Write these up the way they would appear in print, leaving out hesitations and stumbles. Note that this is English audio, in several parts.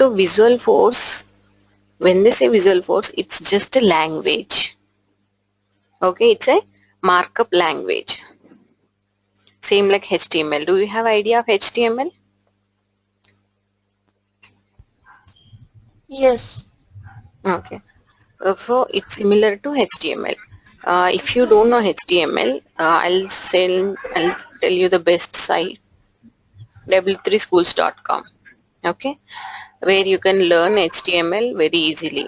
So Visual Force, when they say Visual Force, it's just a language. Okay, it's a markup language, same like HTML. Do you have idea of HTML? Yes. Okay, so it's similar to HTML. If you don't know HTML, I'll tell you the best site, w3schools.com. Okay, where you can learn HTML very easily.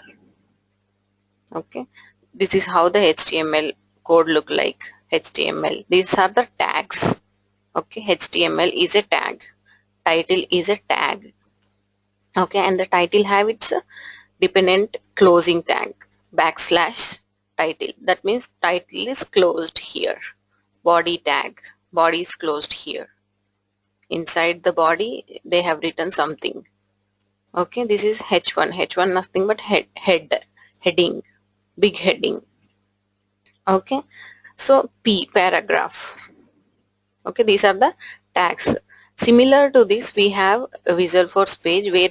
Okay, this is how the HTML code look like. HTML, these are the tags. Okay, HTML is a tag, title is a tag. Okay, and the title have its dependent closing tag, backslash title. That means title is closed here. Body tag, body is closed here. Inside the body they have written something. Okay, this is h1. H1 nothing but heading, big heading. Okay, so P, paragraph. Okay, these are the tags. Similar to this, we have a Visual Force page where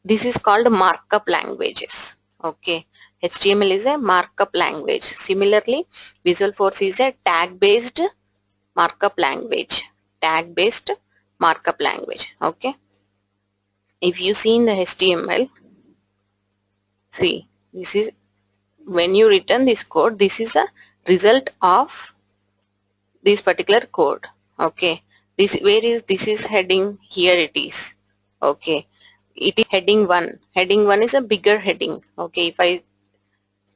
this is called markup languages. Okay, HTML is a markup language. Similarly, Visual Force is a tag based markup language. Tag based markup language. Okay, if you see in the HTML, see, this is when you return this code, this is a result of this particular code. Okay, this, where is this is heading? Here it is. Okay, it is heading 1. Heading 1 is a bigger heading. Okay, if I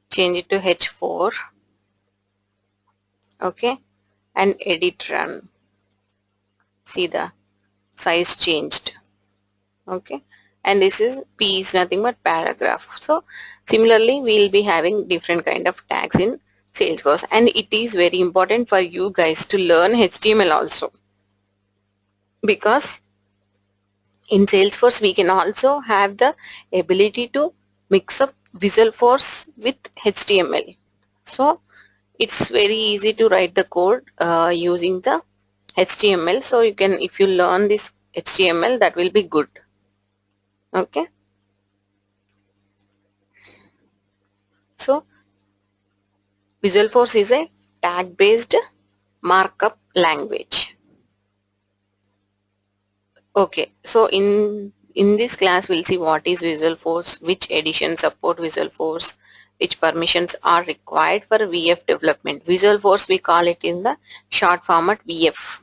change it to h4, okay, and edit run, see the size changed. Okay, and this is P is nothing but paragraph. So similarly we'll be having different kind of tags in Salesforce, and it is very important for you guys to learn HTML also, because in Salesforce we can also have the ability to mix up Visual Force with HTML. So it's very easy to write the code using the HTML. So you can, if you learn this HTML, that will be good. Okay, so Visual Force is a tag based markup language. Okay, so in this class we'll see what is Visual Force, which edition support Visual Force, which permissions are required for VF development. Visual Force we call it in the short format VF.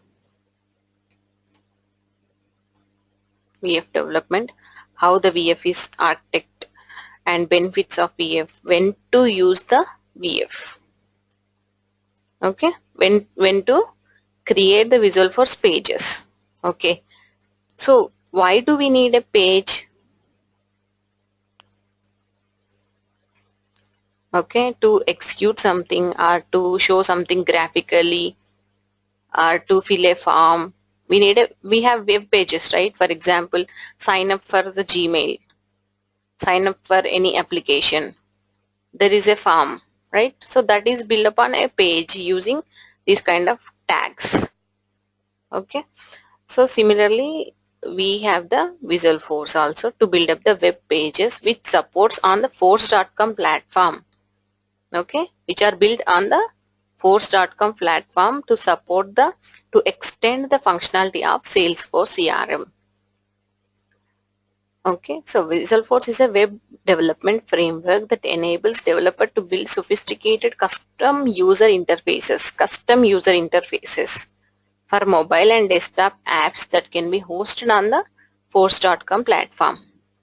VF development, how the VF is architect, and benefits of VF, when to use the VF. Okay, when to create the Visual Force pages. Okay, so why do we need a page? Okay, to execute something or to show something graphically or to fill a form. We have web pages, right? For example, sign up for the Gmail, sign up for any application, there is a form, right? So that is built upon a page using these kind of tags. Okay, so similarly we have the Visual Force also to build up the web pages which supports on the force.com platform. Okay, which are built on the force.com platform to support to extend the functionality of Salesforce CRM. Okay, so Visual Force is a web development framework that enables developers to build sophisticated custom user interfaces for mobile and desktop apps that can be hosted on the force.com platform.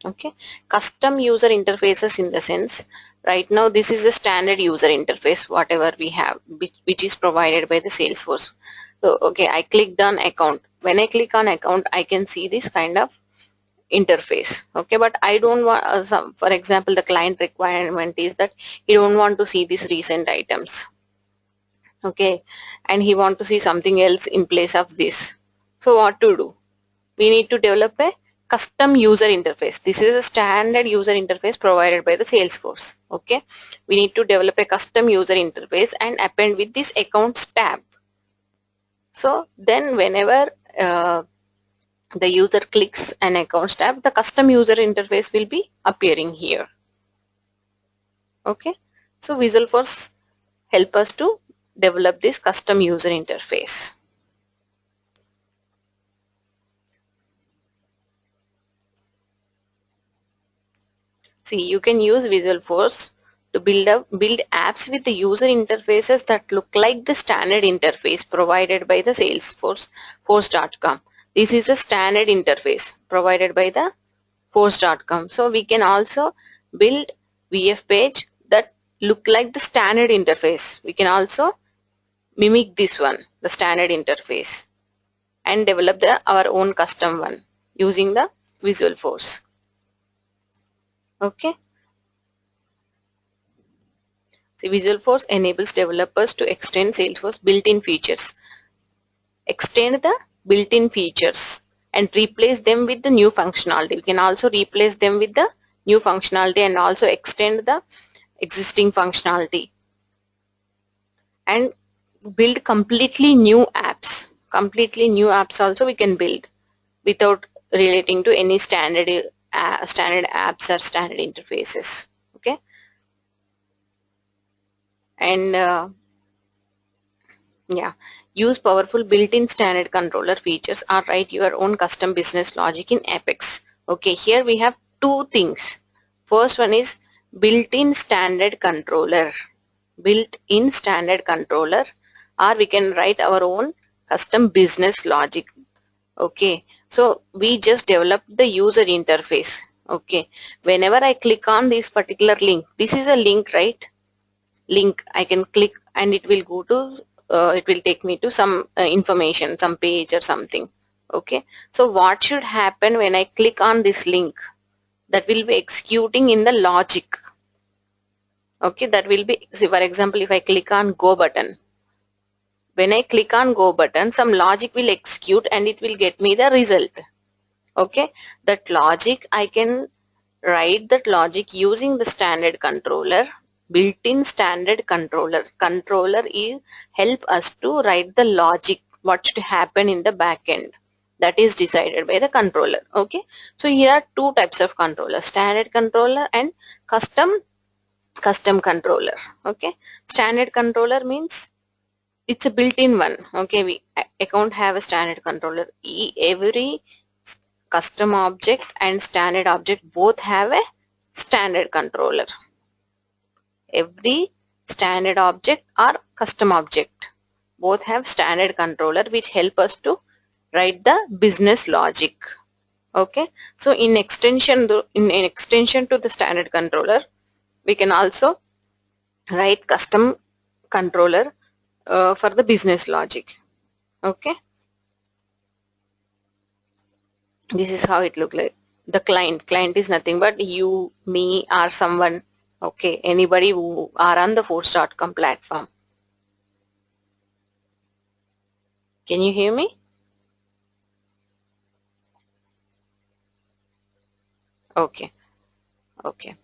Okay, custom user interfaces in the sense, right now this is a standard user interface whatever we have, which is provided by the Salesforce. So okay, I clicked on account. When I click on account, I can see this kind of interface. Okay, but I don't want for example, the client requirement is that he don't want to see these recent items. Okay, and he want to see something else in place of this. So what to do? We need to develop a custom user interface. This is a standard user interface provided by the Salesforce. Okay, we need to develop a custom user interface and append with this accounts tab. So then whenever the user clicks an accounts tab, the custom user interface will be appearing here. Okay, so Visualforce help us to develop this custom user interface. See, you can use Visualforce to build apps with the user interfaces that look like the standard interface provided by the Salesforce Force.com. This is a standard interface provided by the Force.com. So we can also build VF page that look like the standard interface. We can also mimic this one, the standard interface, and develop our own custom one using the Visualforce. Okay. So Visualforce enables developers to extend Salesforce built-in features. Extend the built-in features and replace them with the new functionality. We can also replace them with the new functionality and also extend the existing functionality and build completely new apps. Completely new apps also we can build without relating to any standard apps or standard interfaces. Okay. And yeah, use powerful built-in standard controller features or write your own custom business logic in Apex. Okay, here we have two things. First one is built-in standard controller. Built-in standard controller, or we can write our own custom business logic. Okay, so we just developed the user interface. Okay, whenever I click on this particular link, this is a link, right? Link, I can click and it will go to it will take me to some information, some page or something. Okay, so what should happen when I click on this link? That will be executing in the logic. Okay, that will be, see, for example, if I click on go button, when I click on go button, some logic will execute and it will get me the result. Okay, that logic, I can write that logic using the standard controller. Built-in standard controller. Controller is help us to write the logic, what should happen in the back end. That is decided by the controller. Okay, so here are two types of controller, standard controller and custom controller. Okay, standard controller means it's a built-in one. Okay, we account have a standard controller. Every custom object and standard object both have a standard controller. Every standard object or custom object both have standard controller which help us to write the business logic. Okay, so in extension to the standard controller, we can also write custom controller for the business logic. Okay, this is how it look like. The client is nothing but you, me, or someone. Okay, anybody who are on the Force.com platform. Can you hear me? Okay. Okay.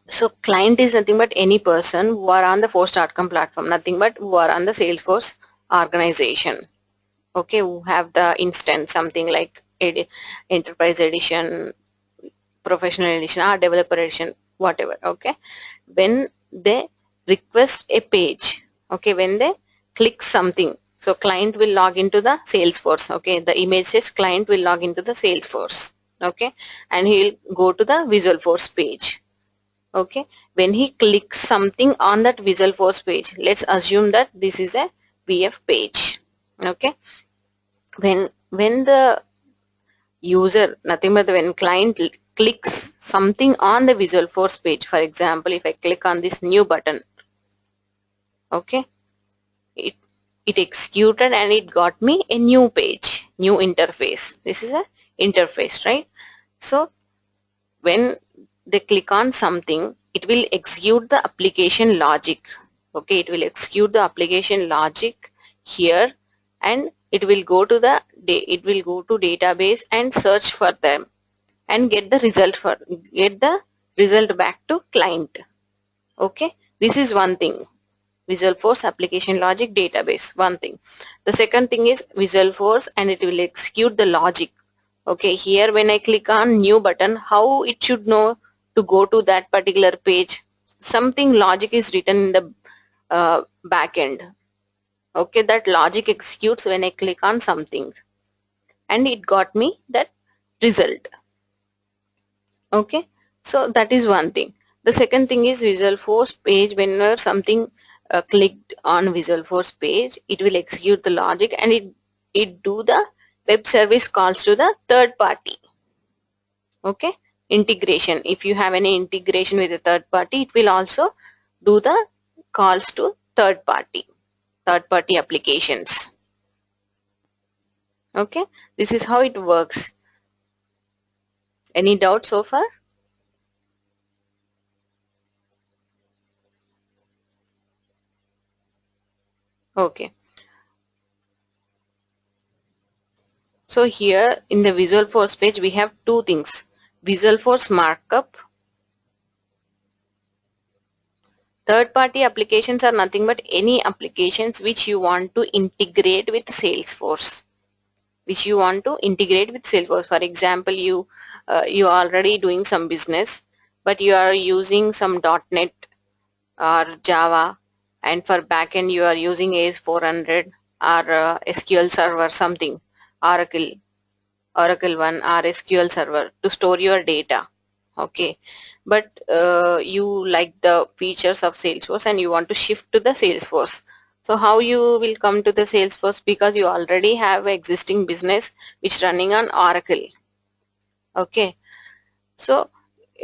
So client is nothing but any person who are on the Force.com platform, nothing but who are on the Salesforce organization. Okay, who have the instance, something like enterprise edition, professional edition, or developer edition, whatever. Okay, when they request a page, okay, when they click something, so client will log into the Salesforce. Okay, the image says client will log into the Salesforce. Okay, and he'll go to the Visualforce page. Okay, when he clicks something on that Visualforce page, let's assume that this is a VF page. Okay, when the user, nothing but when client clicks something on the Visualforce page, for example, if I click on this new button, okay, it executed and it got me a new page, new interface. This is a interface, right? So when they click on something, it will execute the application logic. Okay, it will execute the application logic here, and it will go to the database and search for them and get the result back to client. Okay, this is one thing. Visualforce application logic database, one thing. The second thing is Visualforce, and it will execute the logic. Okay, here when I click on new button, how it should know to go to that particular page? Something logic is written in the back end. Okay, that logic executes when I click on something, and it got me that result. Okay, so that is one thing. The second thing is Visualforce page. Whenever something clicked on Visualforce page, it will execute the logic, and it do the web service calls to the third party. Okay, integration. If you have any integration with a third party, it will also do the calls to third party applications. Okay, this is how it works. Any doubt so far? Okay. So here in the Visualforce page, we have two things. Visualforce markup. Third-party applications are nothing but any applications which you want to integrate with Salesforce. For example, you are already doing some business, but you are using some .NET or Java, and for backend you are using AS400 or SQL Server something, Oracle One or SQL Server to store your data. Okay, but you like the features of Salesforce and you want to shift to the Salesforce. So how you will come to the Salesforce? Because you already have existing business which running on Oracle. Okay, so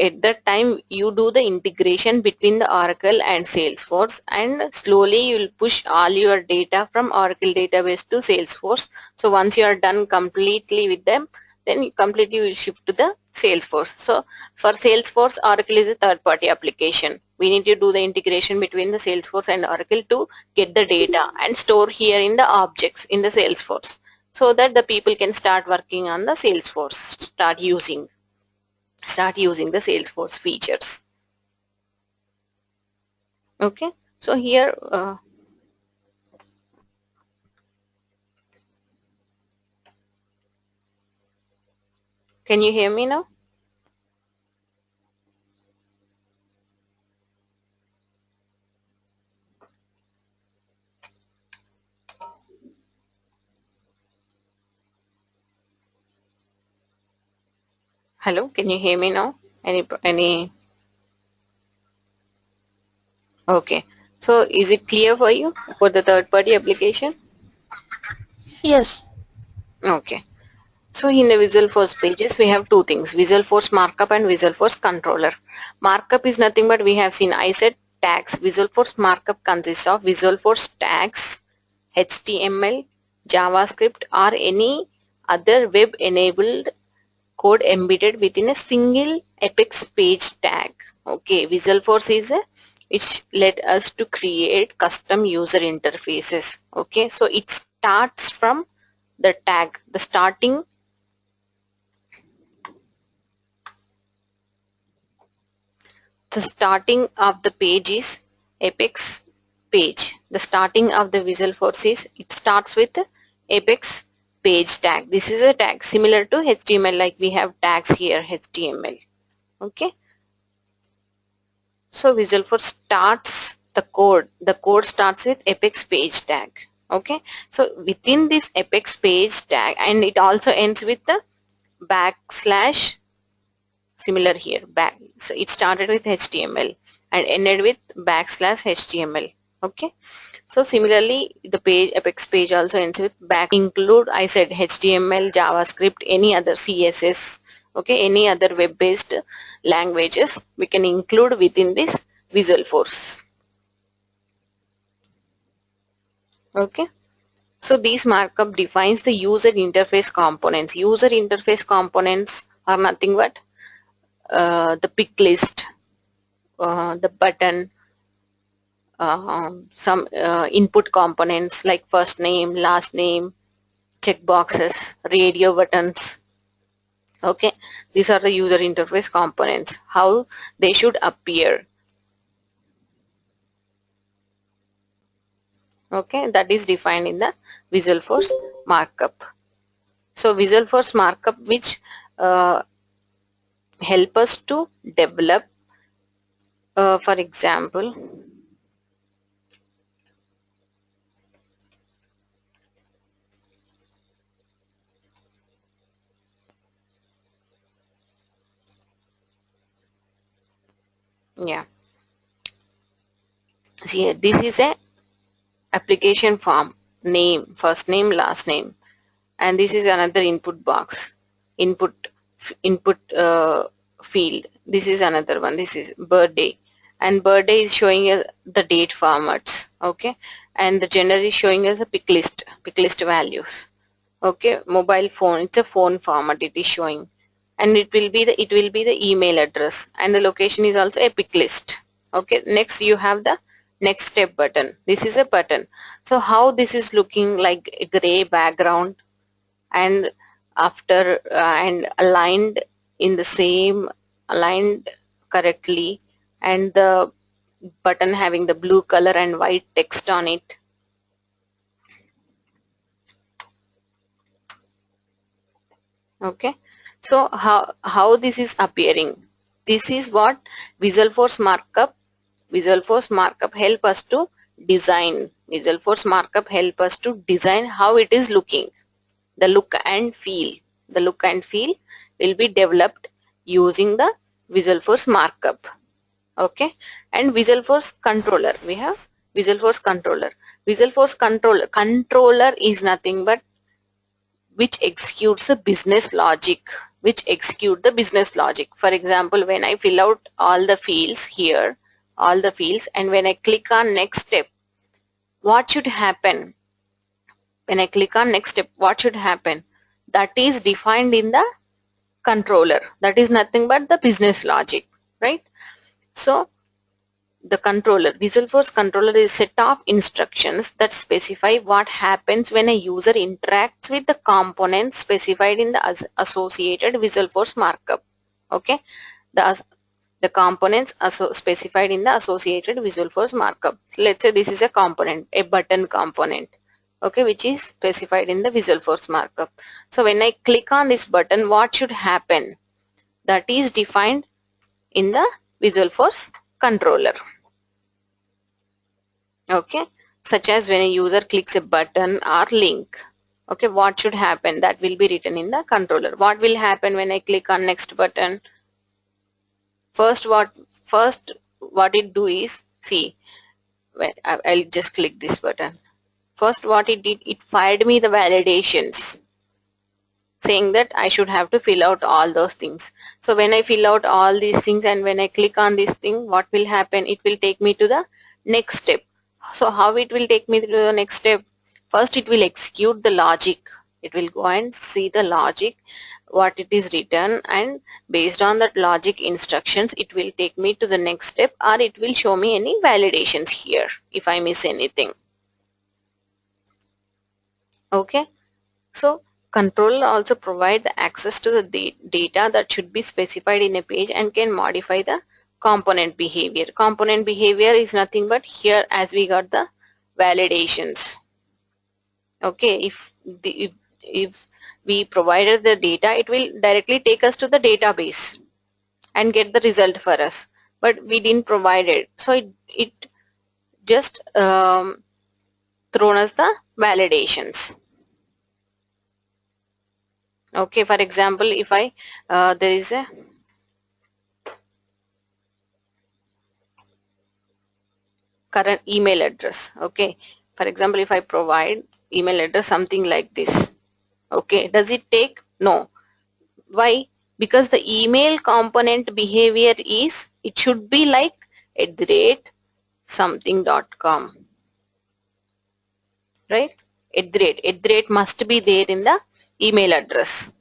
at that time you do the integration between the Oracle and Salesforce, and slowly you will push all your data from Oracle database to Salesforce. So once you are done completely with them, then you completely will shift to the Salesforce. So for Salesforce, Oracle is a third party application. We need to do the integration between the Salesforce and Oracle to get the data and store here in the objects in the Salesforce, so that the people can start working on the Salesforce, start using the Salesforce features. Okay, so here can you hear me now? Hello, can you hear me now? Any Okay, so is it clear for you for the third party application? Yes. Okay, so in the Visualforce pages we have two things: Visualforce markup and Visualforce controller. Markup is nothing but we have seen, I said tags. Visualforce markup consists of Visualforce tags, HTML, JavaScript, or any other web enabled code embedded within a single Apex page tag. Okay, Visualforce is a which let us to create custom user interfaces. Okay, so it starts from the tag. The starting of the page is Apex page. The starting of the Visualforce is, it starts with Apex page tag. This is a tag similar to HTML, like we have tags here, HTML. Okay, so Visualforce starts the code. The code starts with Apex page tag. Okay, so within this Apex page tag, and it also ends with the backslash, similar here, back. So it started with HTML and ended with backslash HTML. Okay, so similarly the page, Apex page also ends with back. Include, I said, HTML, JavaScript, any other CSS. Okay, any other web-based languages we can include within this Visualforce. Okay, so this markup defines the user interface components. User interface components are nothing but the pick list, the button, some input components like first name, last name, checkboxes, radio buttons. Okay, these are the user interface components, how they should appear. Okay, that is defined in the Visual Force markup. So Visual Force markup, which help us to develop, for example, yeah, see, this is a application form, name, first name, last name, and this is another input box, input input field. This is another one. This is birthday, and birthday is showing us the date formats. Okay, and the gender is showing us a pick list values. Okay, mobile phone, it's a phone format it is showing, and it will be the email address, and the location is also a pick list. Okay, next you have the next step button. This is a button. So how this is looking like a gray background, and after and aligned in the same, aligned correctly, and the button having the blue color and white text on it. Okay, so how this is appearing, this is what Visual Force markup, Visual Force markup help us to design, Visual Force markup help us to design how it is looking, the look and feel. The look and feel will be developed using the Visual Force markup. Okay, and Visual Force controller, we have Visual Force controller. Visual Force controller is nothing but which executes the business logic, which execute the business logic. For example, when I fill out all the fields here, all the fields, and when I click on next step, what should happen? When I click on next step, what should happen? That is defined in the controller. That is nothing but the business logic, right? So the controller, Visual Force controller is a set of instructions that specify what happens when a user interacts with the components specified in the associated Visual Force markup. Okay, the components specified in the associated Visual Force markup. So let's say this is a component, a button component, okay, which is specified in the Visual Force markup. So when I click on this button, what should happen? That is defined in the Visual Force controller. Okay, such as when a user clicks a button or link. Okay, what should happen? That will be written in the controller. What will happen when I click on next button? First what it do is, see, I'll just click this button. First what it did, it fired me the validations saying that I should have to fill out all those things. So when I fill out all these things and when I click on this thing, what will happen? It will take me to the next step. So how it will take me to the next step? First it will execute the logic. It will go and see the logic, what it is written, and based on that logic instructions, it will take me to the next step, or it will show me any validations here if I miss anything. Okay, so controller also provide the access to the data that should be specified in a page and can modify the component behavior. Component behavior is nothing but here as we got the validations. Okay, if we provided the data, it will directly take us to the database and get the result for us. But we didn't provide it, so it just thrown us the validations. Okay, for example, if I there is a current email address. Okay, for example, if I provide email address something like this, okay, does it take? No. Why? Because the email component behavior is, it should be like @something.com, right? @ must be there in the email address.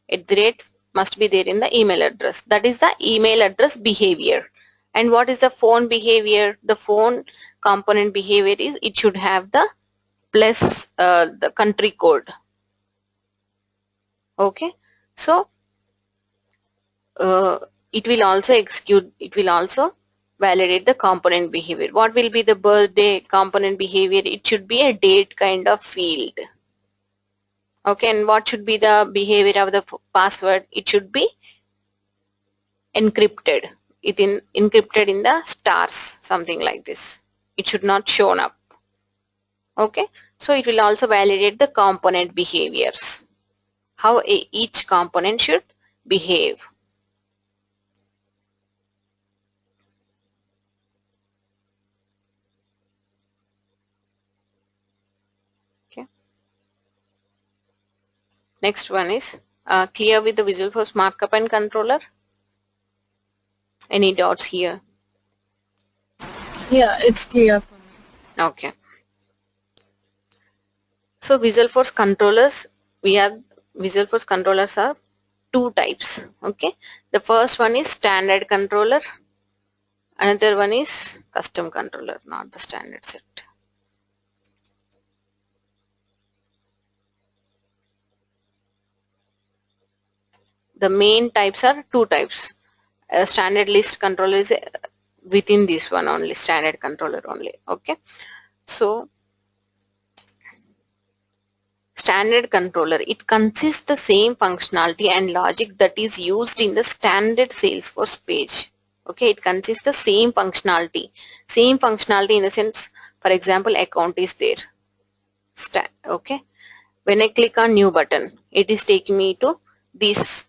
@ must be there in the email address. That is the email address behavior. And what is the phone behavior? The phone component behavior is, it should have the plus the country code. Okay, so it will also execute, it will also validate the component behavior. What will be the birthday component behavior? It should be a date kind of field. Okay, and what should be the behavior of the password? It should be encrypted. Encrypted in the stars, something like this. It should not shown up. Okay, so it will also validate the component behaviors, how each component should behave. Okay, next one is clear with the Visualforce markup and controller. Any dots here? Yeah, it's clear for me. Okay, so Visualforce controllers, we have Visualforce controllers are two types. Okay, the first one is standard controller, another one is custom controller, not the standard set. The main types are two types. A standard list controller is within this one only, standard controller only. Okay, so standard controller, it consists the same functionality and logic that is used in the standard Salesforce page. Okay, it consists the same functionality in the sense, for example, account is there. Okay, when I click on new button, it is taking me to this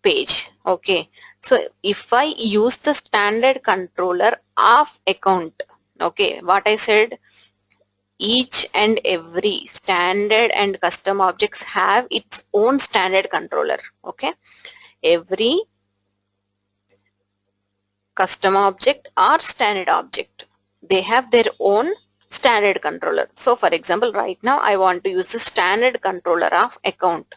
page. Okay, so if I use the standard controller of account, okay, what I said, each and every standard and custom objects have its own standard controller. Okay, every custom object or standard object, they have their own standard controller. So for example, right now I want to use the standard controller of account.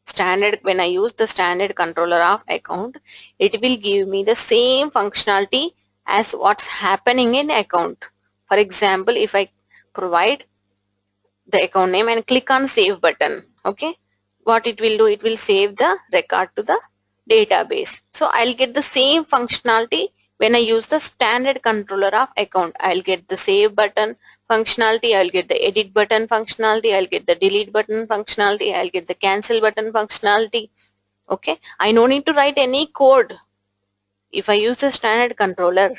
Standard, when I use the standard controller of account, it will give me the same functionality as what's happening in account. For example, if I provide the account name and click on save button, okay, what it will do, it will save the record to the database. So I'll get the same functionality when I use the standard controller of account. I'll get the save button functionality, I'll get the edit button functionality, I'll get the delete button functionality, I'll get the cancel button functionality. Okay, I no need to write any code if I use the standard controller.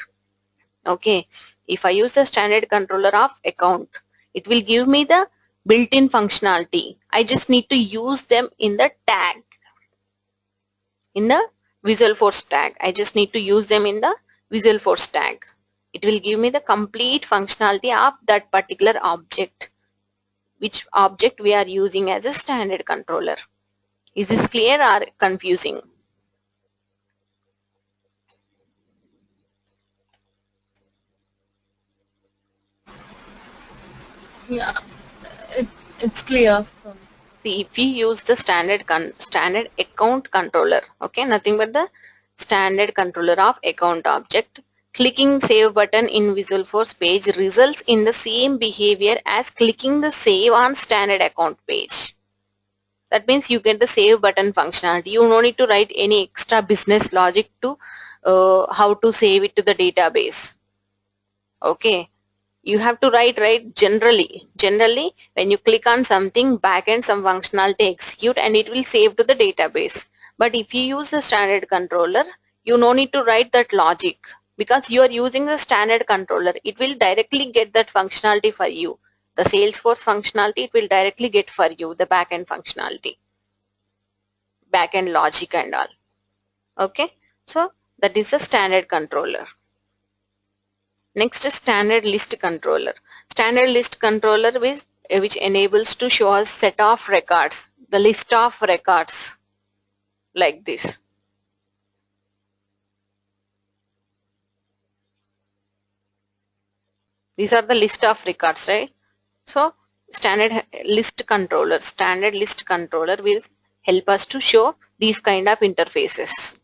Okay, if I use the standard controller of account, it will give me the built-in functionality. I just need to use them in the tag, in the Visualforce tag. I just need to use them in the Visualforce tag. It will give me the complete functionality of that particular object, which object we are using as a standard controller. Is this clear or confusing? Yeah, it's clear for me. See, if we use the standard account controller, okay, nothing but the standard controller of account object, clicking save button in Visualforce page results in the same behavior as clicking the save on standard account page. That means you get the save button functionality. You no need to write any extra business logic to how to save it to the database. Okay, you have to write generally when you click on something, backend some functionality execute and it will save to the database. But if you use the standard controller, you no need to write that logic, because you are using the standard controller. It will directly get that functionality for you. The Salesforce functionality, it will directly get for you the backend functionality, backend logic and all. Okay, so that is the standard controller. Next is standard list controller. Standard list controller which enables to show a set of records, the list of records like this. These are the list of records, right? So standard list controller will help us to show these kind of interfaces,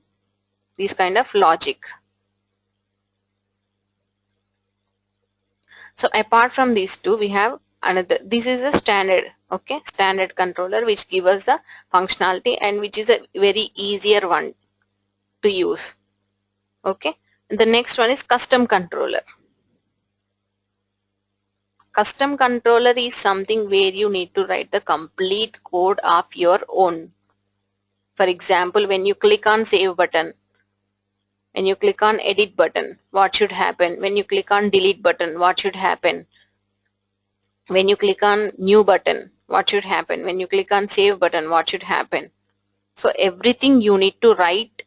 these kind of logic. So apart from these two, we have another. This is a standard, okay, standard controller which gives us the functionality and which is a very easier one to use. Okay, The next one is custom controller. Custom controller is something where you need to write the complete code of your own. For example, when you click on save button, when you click on edit button, what should happen? When you click on delete button, what should happen? When you click on new button, what should happen? When you click on save button, what should happen? So everything you need to write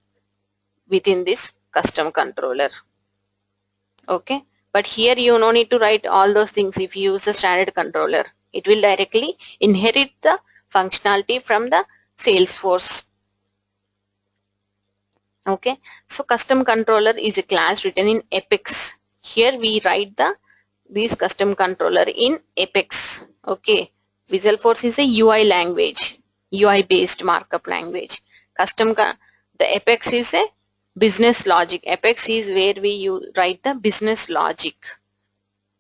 within this custom controller. Okay, but here you no need to write all those things. If you use the standard controller, it will directly inherit the functionality from the Salesforce. Okay, so custom controller is a class written in Apex. Here we write this custom controller in Apex. Okay, Visualforce is a UI language, UI based markup language. The Apex is a business logic. Apex is where we write the business logic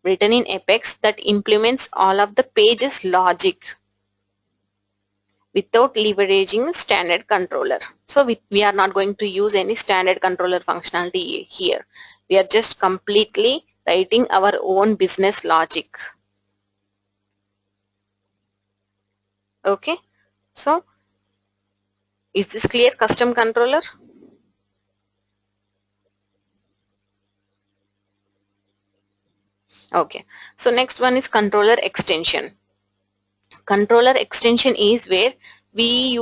written in Apex that implements all of the pages logic without leveraging standard controller. So we are not going to use any standard controller functionality here. We are just completely writing our own business logic. Okay, so is this clear? Custom controller. Okay, so next one is controller extension. Controller extension is where we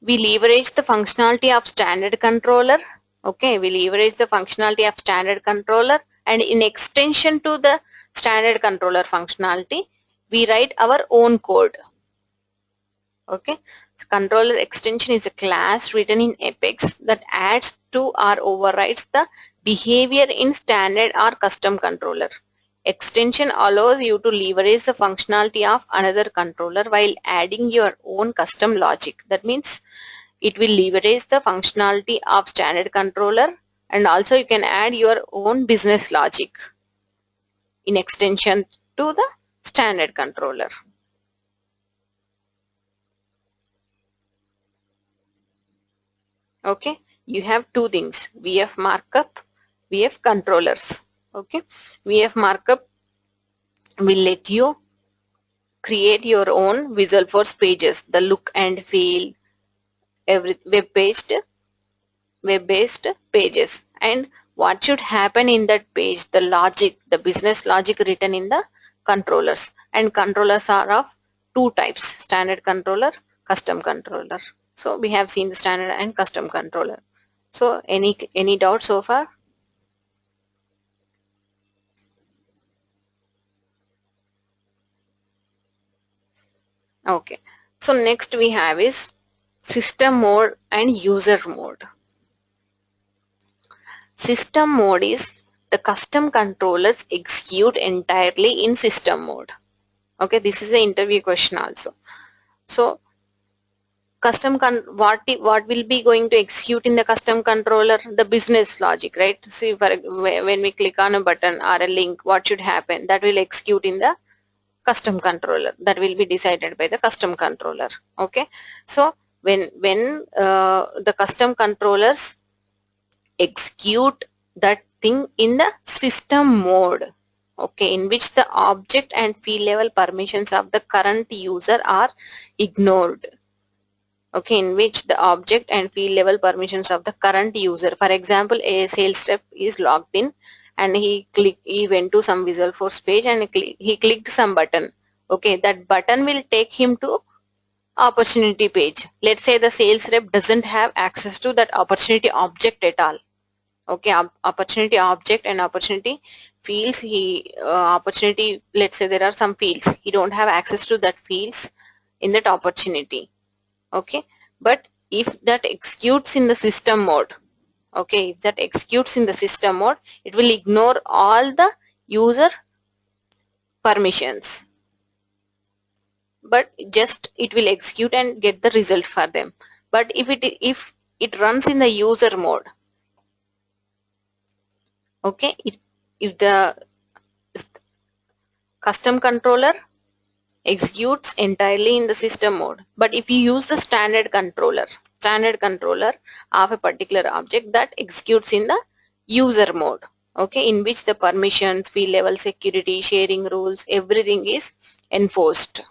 leverage the functionality of standard controller. Okay, we leverage the functionality of standard controller, and in extension to the standard controller functionality, we write our own code. Okay, so controller extension is a class written in Apex that adds to or overrides the behavior in standard or custom controller. Extension allows you to leverage the functionality of another controller while adding your own custom logic. That means it will leverage the functionality of standard controller, and also you can add your own business logic in extension to the standard controller. Okay, you have two things, VF markup, VF controllers. Okay, VF markup will let you create your own Visualforce pages, the look and feel, every web-based pages, and what should happen in that page, the logic, the business logic written in the controllers. And controllers are of two types, standard controller, custom controller. So we have seen the standard and custom controller. So any doubt so far? Okay, so next we have is system mode and user mode. System mode is the custom controllers execute entirely in system mode. Okay, this is an interview question also. So what will be going to execute in the custom controller? The business logic, right? See, when we click on a button or a link, what should happen? That will execute in the custom controller. That will be decided by the custom controller. Okay, so when the custom controllers execute that thing in the system mode, okay, in which the object and field level permissions of the current user are ignored. Okay, in which the object and field level permissions of the current user, for example, a sales rep is logged in and he went to some Visualforce page and he clicked some button. Okay, that button will take him to opportunity page. Let's say the sales rep doesn't have access to that opportunity object at all. Okay, opportunity object and opportunity fields, opportunity, let's say there are some fields, he don't have access to that fields in that opportunity. Okay, but if that executes in the system mode, okay, if that executes in the system mode, it will ignore all the user permissions, but just it will execute and get the result for them. But if it runs in the user mode, okay, if the custom controller executes entirely in the system mode, but if you use the standard controller of a particular object, that executes in the user mode, okay, in which the permissions, field level, security, sharing rules, everything is enforced.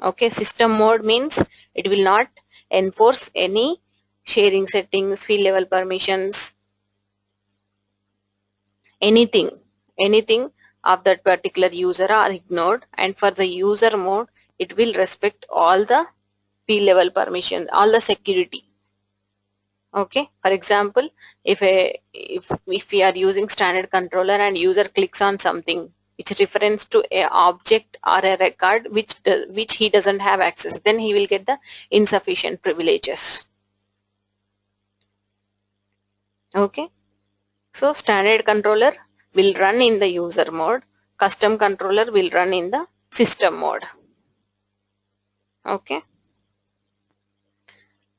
Okay, system mode means it will not enforce any sharing settings, field level permissions, anything of that particular user are ignored, and for the user mode it will respect all the field level permissions, all the security. Okay, for example, if we are using standard controller and user clicks on something which refers to a object or a record which he doesn't have access, then he will get the insufficient privileges. Okay, so standard controller will run in the user mode, custom controller will run in the system mode. Okay,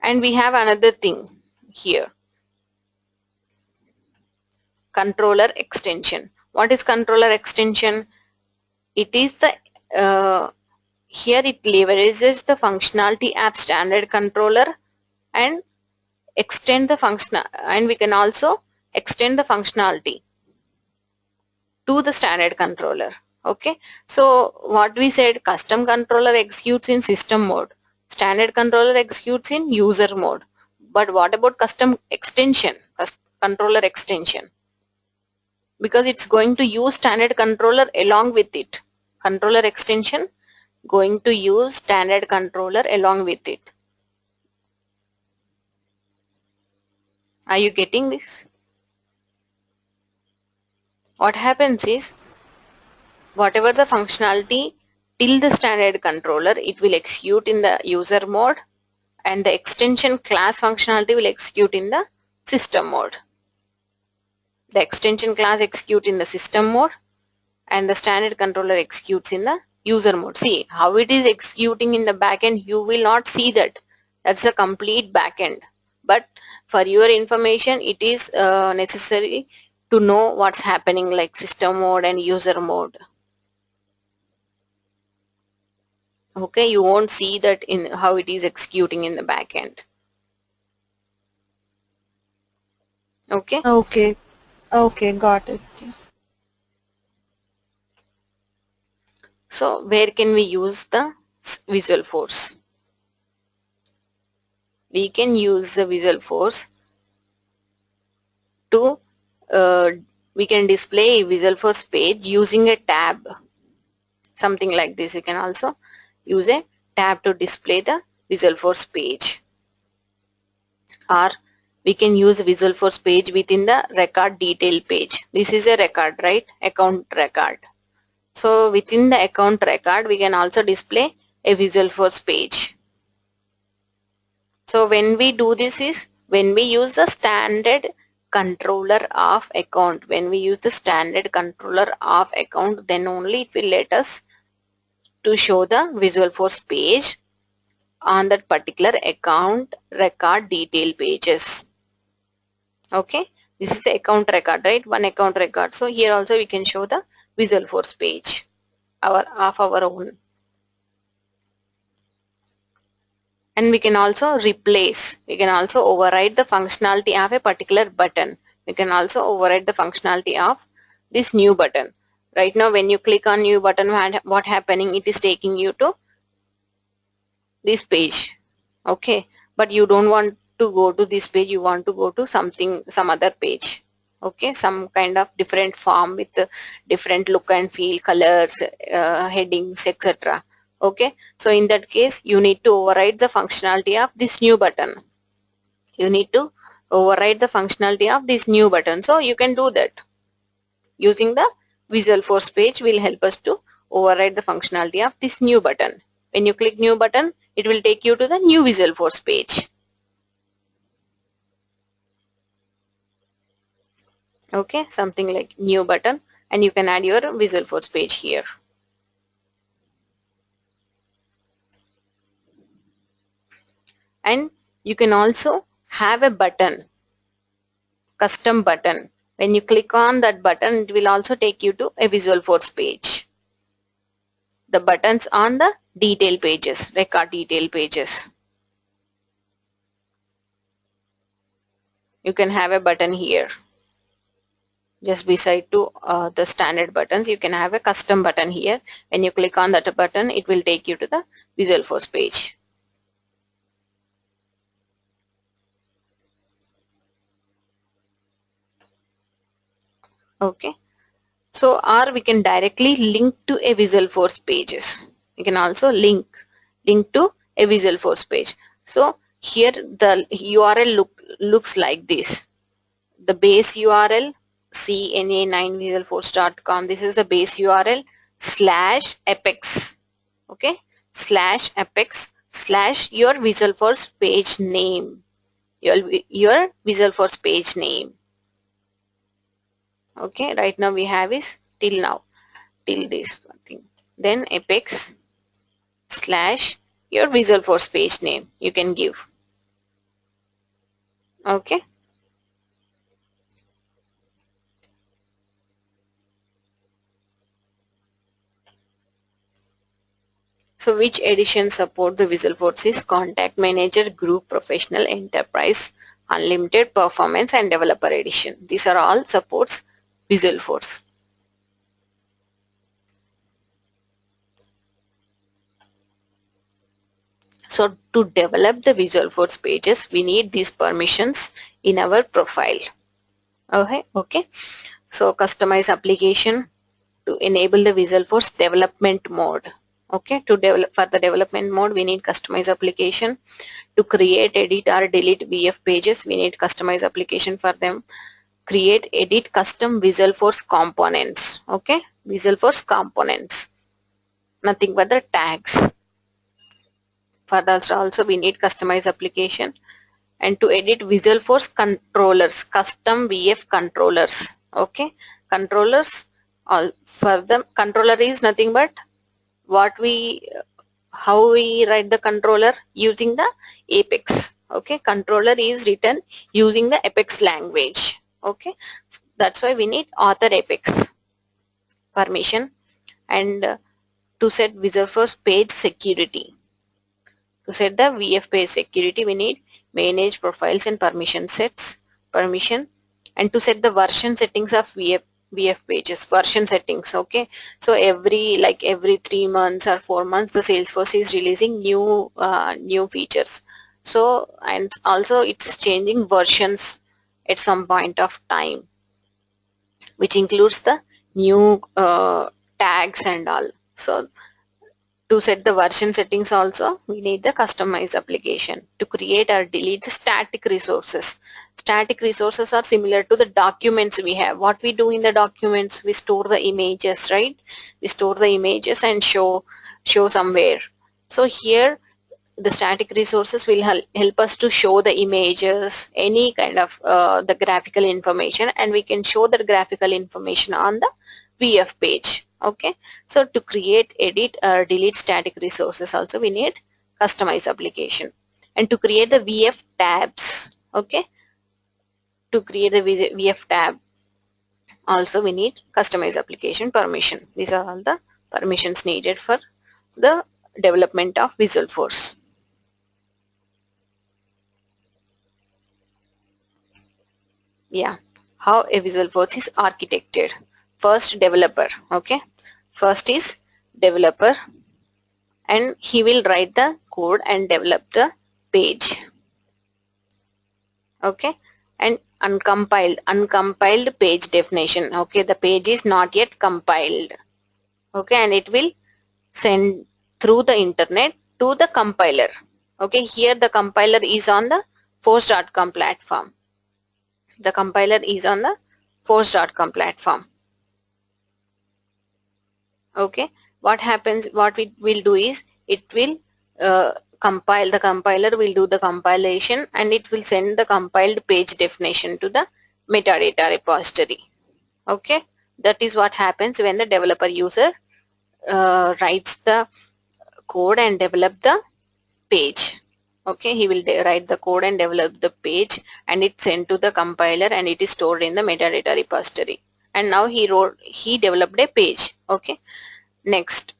and we have another thing here, controller extension. What is controller extension? It is the here it leverages the functionality app standard controller and extend the function, and we can also extend the functionality to the standard controller. Okay, so what we said, custom controller executes in system mode, standard controller executes in user mode, but what about custom extension, controller extension? Because it's going to use standard controller along with it. Controller extension going to use standard controller along with it. Are you getting this? What happens is, whatever the functionality till the standard controller, it will execute in the user mode, and the extension class functionality will execute in the system mode. The extension class execute in the system mode and the standard controller executes in the user mode. See how it is executing in the backend, you will not see that. That's a complete backend. But for your information, it is necessary to know what's happening, like system mode and user mode. Okay, you won't see that in how it is executing in the backend. Okay. Okay. Okay, got it. So where can we use the Visualforce? We can use the Visualforce to we can display a Visualforce page using a tab, something like this. We can also use a tab to display the Visualforce page, or we can use Visualforce page within the record detail page. This is a record, right? Account record. So within the account record, we can also display a Visualforce page. So when we do this is when we use the standard controller of account. When we use the standard controller of account, then only it will let us to show the Visualforce page on that particular account record detail pages. Okay, this is the account record, right? One account record. So here also we can show the Visualforce page of our own. And we can also replace, we can also override the functionality of a particular button. We can also override the functionality of this new button. Right now when you click on new button, what happening, it is taking you to this page. Okay, but you don't want to go to this page, you want to go to some other page. Okay, some kind of different form with different look and feel, colors, headings, etc. Okay, so in that case you need to override the functionality of this new button. You need to override the functionality of this new button. So you can do that using the Visualforce page will help us to override the functionality of this new button. When you click new button, it will take you to the new Visualforce page. Okay, something like new button, and you can add your Visualforce page here. And you can also have a button, custom button. When you click on that button, it will also take you to a Visualforce page. The buttons on the detail pages, record detail pages. You can have a button here. just beside to the standard buttons, you can have a custom button here. When you click on that button, it will take you to the Visualforce page. Okay, so or we can directly link to a Visualforce pages. You can also link to a Visualforce page. So here the URL looks like this. The base URL cna9visualforce.com. This is the base URL / apex. Okay, / apex / your Visualforce page name. Your Visualforce page name. Okay, right now we have is till this one thing. Then apex / your Visualforce page name you can give. Okay. So which edition support the Visualforce is Contact Manager, Group, Professional, Enterprise, Unlimited, Performance and Developer Edition. These are all supports Visualforce. So to develop the Visualforce pages, we need these permissions in our profile. Okay. So customize application to enable the Visualforce development mode. Okay, to develop for the development mode, we need customize application. To create, edit or delete VF pages, we need customize application for them. Create, edit custom Visualforce components. Okay, Visualforce components, nothing but the tags. For that also we need customize application. And to edit Visualforce controllers, custom VF controllers. Okay, controllers, all for them. Controller is nothing but how we write the controller using the Apex. Okay, controller is written using the Apex language. Okay, that's why we need author Apex permission. And to set Visualforce page security. To set the VF page security, we need manage profiles and permission sets, permission. And to set the version settings of VF pages, version settings. Okay, so every 3 months or 4 months, the Salesforce is releasing new features. So, and also it's changing versions at some point of time, which includes the new tags and all. So to set the version settings also, we need the customized application. To create or delete the static resources. Static resources are similar to the documents we have. What we do in the documents, we store the images, right? We store the images and show somewhere. So here the static resources will help us to show the images, any kind of the graphical information, and we can show that graphical information on the VF page. Okay, so to create, edit or delete static resources also we need customized application. And to create the VF tabs, okay, to create the VF tab also we need customized application permission. These are all the permissions needed for the development of Visualforce. Yeah, how a Visualforce is architected. First, developer. Okay, first is developer, and he will write the code and develop the page. Okay, and uncompiled page definition. Okay, the page is not yet compiled. Okay, and it will send through the internet to the compiler. Okay, here the compiler is on the force.com platform. The compiler is on the force.com platform. Okay, what happens, what we will do is, it will compile, the compiler will do the compilation and it will send the compiled page definition to the metadata repository. Okay, that is what happens when the developer user writes the code and develop the page. Okay, he will write the code and develop the page, and it's sent to the compiler and it is stored in the metadata repository. And now he developed a page. Okay, next,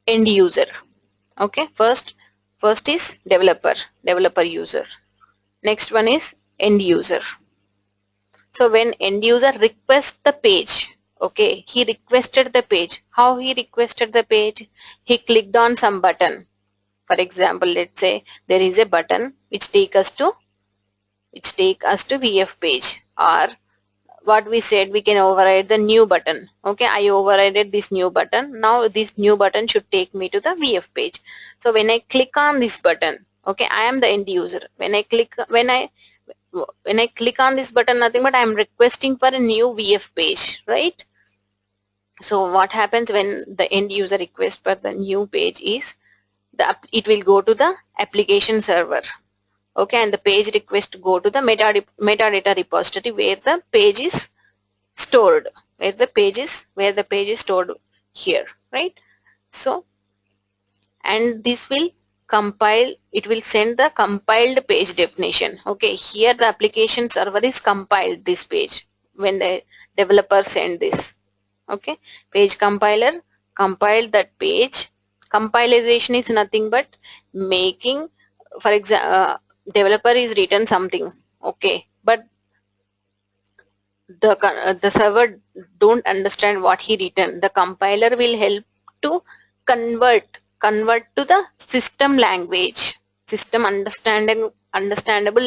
end user. Okay, first is developer user. Next one is end user. So when end user requests the page, okay, he requested the page. How he requested the page? He clicked on some button. For example, let's say there is a button which take us to VF page, or what we said, we can override the new button. Okay, I overrided this new button. Now this new button should take me to the VF page. So when I click on this button, okay, I am the end user. When I click on this button, nothing but I am requesting for a new VF page, right? So what happens when the end user requests for the new page is it will go to the application server. Okay, and the page request go to the metadata repository where the page is stored, where the page is stored here, right? So, and this will compile, it will send the compiled page definition. Okay, here the application server is compiled this page when the developer send this. Okay, page compiler compiled that page. Compilation is nothing but making, for example, developer is written something, okay, but the server don't understand what he written. The compiler will help to convert to the system language, system understandable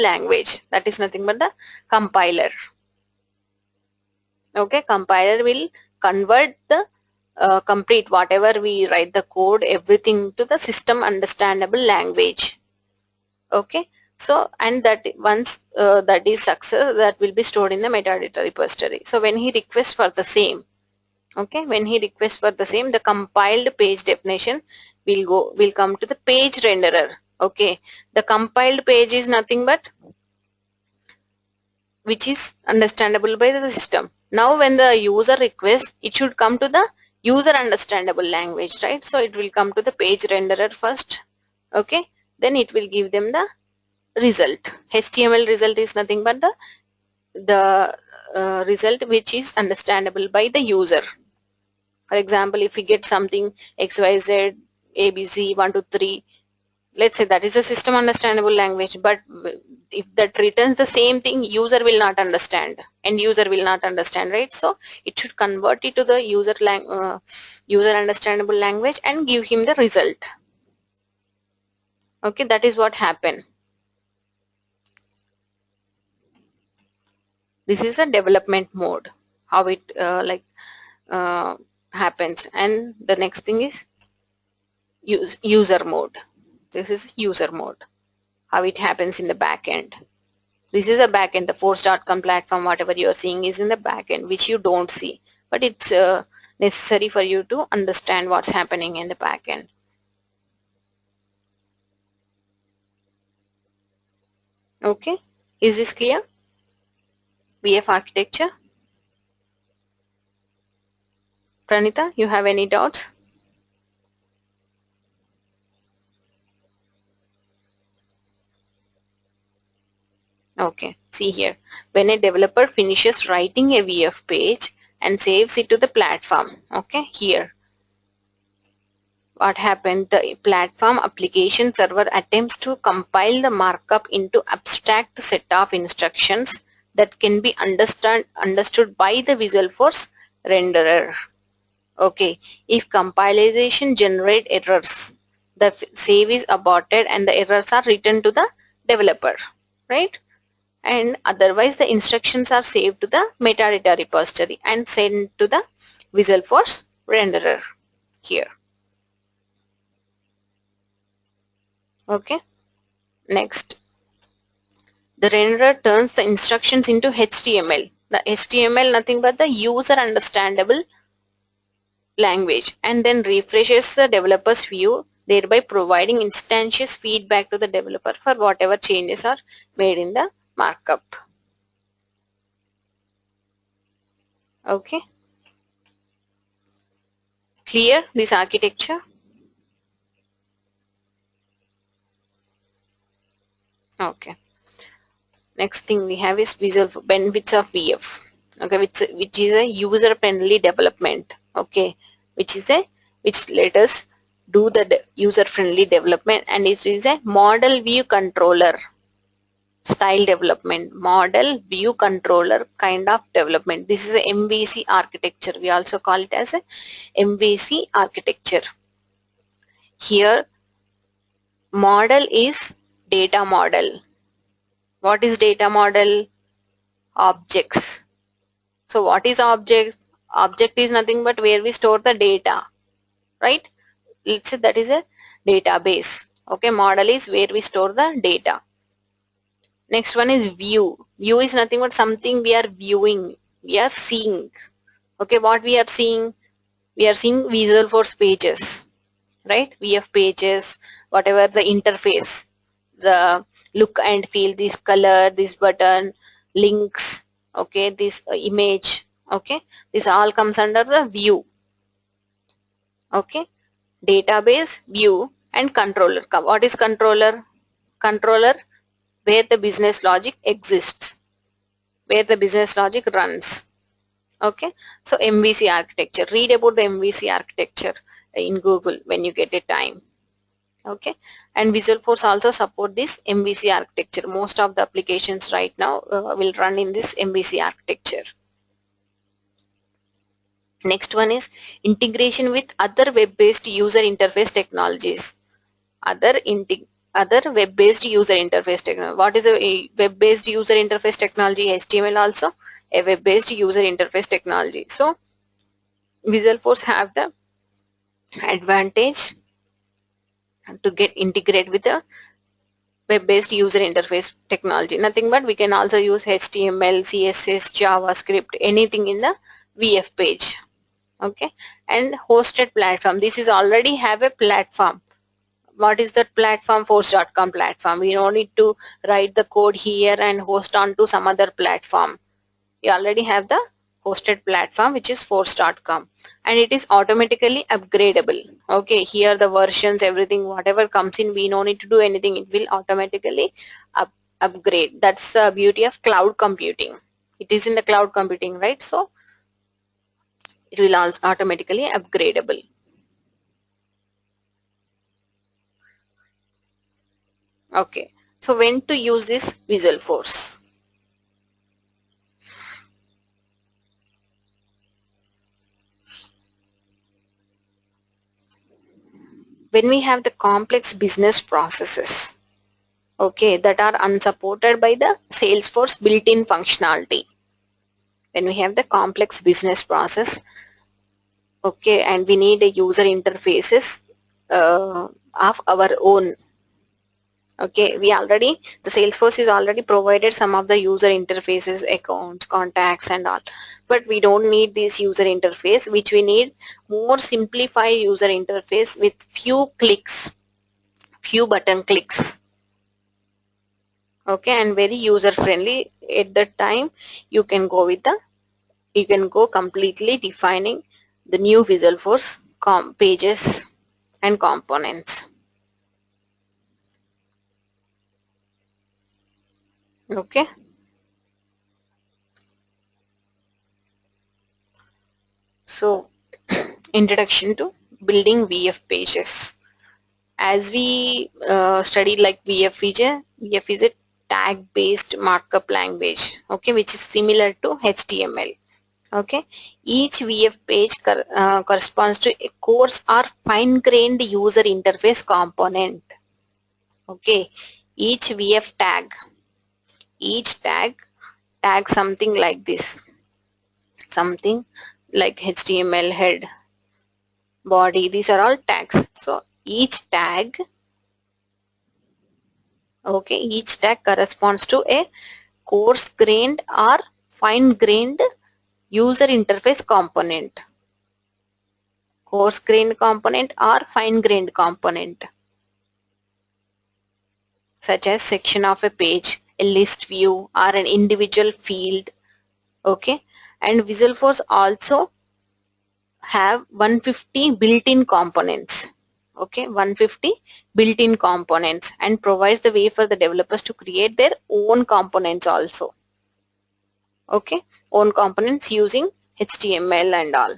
language. That is nothing but the compiler. Okay, compiler will convert the complete whatever we write the code, everything to the system understandable language. Okay, so and that once that is success, that will be stored in the metadata repository. So when he requests for the same, okay, when he requests for the same, the compiled page definition will come to the page renderer. Okay, the compiled page is nothing but which is understandable by the system. Now when the user requests, it should come to the user understandable language, right? So it will come to the page renderer first, okay, then it will give them the result. HTML result is nothing but the result which is understandable by the user. For example, if we get something XYZ ABC 1 2 3, let's say that is a system understandable language, but if that returns the same thing, user will not understand, and user will not understand, right? So it should convert it to the user understandable language and give him the result. Okay, that is what happened. This is a development mode, how it happens. And the next thing is user mode. This is user mode, how it happens in the back end. This is a back end. The force.com platform, whatever you are seeing is in the back end, which you don't see, but it's necessary for you to understand what's happening in the back end. Okay, is this clear? VF architecture. Pranita, you have any doubts? Okay, see here, when a developer finishes writing a VF page and saves it to the platform, okay, here what happened, the platform application server attempts to compile the markup into abstract set of instructions that can be understood by the Visualforce renderer. Okay, if compilation generate errors, the save is aborted and the errors are written to the developer, right? And otherwise the instructions are saved to the metadata repository and sent to the Visualforce renderer here. Okay, next, the renderer turns the instructions into HTML. The HTML nothing but the user understandable language, and then refreshes the developer's view, thereby providing instantaneous feedback to the developer for whatever changes are made in the markup. Okay, clear this architecture? Okay, next thing we have is visual benefits of VF. Okay, which is a user friendly development. Okay, which let us do the user friendly development, and it is a model view controller. style development, model view controller kind of development. This is a MVC architecture. We also call it as a MVC architecture. Here model is data model. What is data model? Objects. So what is object? Object is nothing but where we store the data, right? Let's say that is a database. Okay, model is where we store the data. Next one is view. View is nothing but something we are viewing, we are seeing. Okay, what we are seeing? We are seeing Visualforce pages, right? VF pages, whatever the interface, the look and feel, this color, this button, links, okay, this image, okay, this all comes under the view. Okay, database, view, and controller. What is controller? Controller where the business logic exists, where the business logic runs. Okay, so MVC architecture, read about the MVC architecture in Google when you get a time. Okay, and Visualforce also support this MVC architecture. Most of the applications right now will run in this MVC architecture. Next one is integration with other web-based user interface technologies. Other web-based user interface technology. What is a web-based user interface technology? HTML also a web-based user interface technology. So Visualforce have the advantage to get integrate with the web-based user interface technology. Nothing but we can also use HTML, CSS, JavaScript, anything in the VF page. Okay, and hosted platform. This is already have a platform. What is that platform? Force.com platform. We don't need to write the code here and host on to some other platform. You already have the hosted platform, which is Force.com, and it is automatically upgradable. Okay, here the versions, everything, whatever comes in, we don't need to do anything. It will automatically upgrade. That's the beauty of cloud computing. It is in the cloud computing, right? So it will also automatically upgradable. Okay, so when to use this Visualforce? When we have the complex business processes, okay, that are unsupported by the Salesforce built-in functionality. When we have the complex business process, okay, and we need a user interfaces of our own. Okay, the Salesforce is already provided some of the user interfaces, accounts, contacts and all, but we don't need this user interface, which we need more simplified user interface with few clicks, few button clicks. Okay, and very user friendly. At that time you can go completely defining the new Visualforce pages and components. Okay, so introduction to building VF pages. As we studied, like VF is a tag based markup language, okay, which is similar to HTML. Okay, each VF page corresponds to a coarse or fine-grained user interface component. Okay, each VF tag, tag something like this, something like HTML head, body, these are all tags. So each tag, okay, each tag corresponds to a coarse-grained or fine-grained user interface component. Coarse-grained component or fine-grained component, such as section of a page, a list view, or an individual field. Okay, and Visualforce also have 150 built-in components. Okay, 150 built-in components, and provides the way for the developers to create their own components also. Okay, own components using HTML and all.